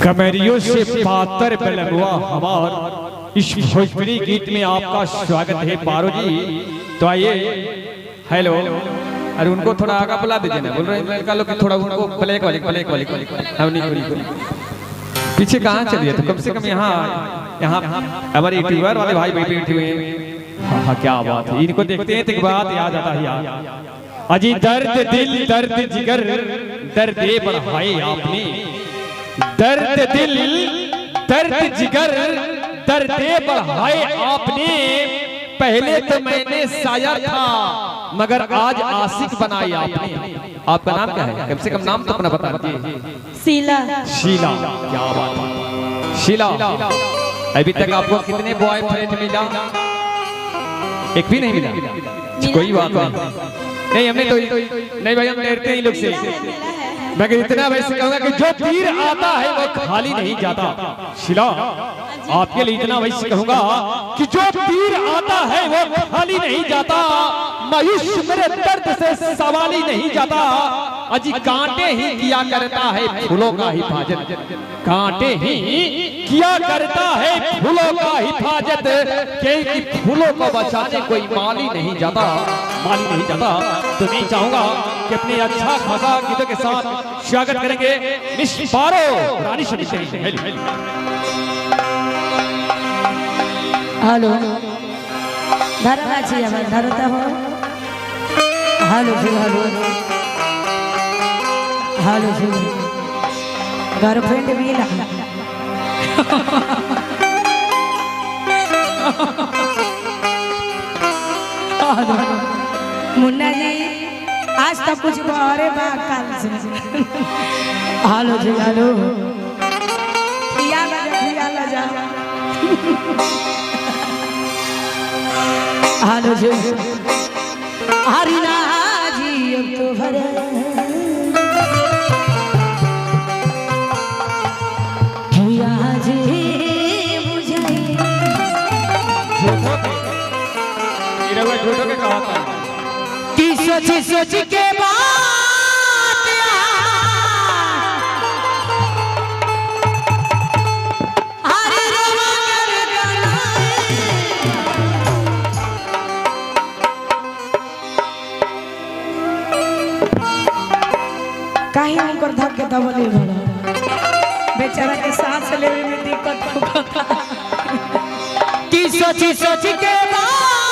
कमेरियों से पातर बलगुआ हमार इस भोजपुरी गीत में आपका स्वागत है पारो जी। तो आइए हेलो, अरे उनको थोड़ा आगे बुला दीजिए ना, बोल रहे हैं लड़का लोग थोड़ा उनको ब्लैक वाली पीछे कहाँ चलिए, तो कम से कम यहाँ हमारे यूट्यूबर वाले भाई बैठे हुए हैं। हाँ क्या बात है, इनको देखते हैं तो एक बात याद आता है यार, अजी दर्द दिल दर्द जिगर दर्द बढ़ाए आपने, दर्द दिल दर्द जिगर दर्द बढ़ाए आपने, पहले तो मैंने शायर था मगर आज आशिक बनाए आपने। आपका नाम क्या है? कम से कम नाम तो अपना बता दीजिए। शीला। शीला, क्या बात है शीला। अभी तक आपको कितने बॉयफ्रेंड मिला? एक भी नहीं मिला? कोई बात नहीं, हमने तो नहीं भाई, हम डरते हैं लोग से। मैं इतना वैसे कहूंगा कि जो तीर आता है वो खाली नहीं जाता। शीला आपके लिए इतना वैसे कहूंगा कि जो तीर आता है वो खाली नहीं जाता, मायूस मेरे दर्द से सवाल ही नहीं जाता। अजी कांटे ही किया करता है फूलों का हिफाजत, कांटे ही किया करता है फूलों का हिफाजत, क्योंकि फूलों को बचाने कोई माली नहीं जाता, माली नहीं जाता। तो मैं चाहूंगा कि अपने अच्छा खासा गीतों के साथ स्वागत करेंगे मिस पारो रानी शक्ति। हेलो धरना चाहिए, मैं धरता हूँ। हेलो फिर हेलो हेलो फिर गर्लफ्रेंड मिला। मुन्ना जी आज तक कुछ बारे बात काल से। हेलो जी हेलो, किया लजा हेलो जी हरिना जी अब तो भरे किया जी मुझे झूठो के कहा था कि सोच के बात कहीं उनकर धक्के दबले भला बेचारा के सांस लेवे में दिक्कत होता। कि सोची के बाद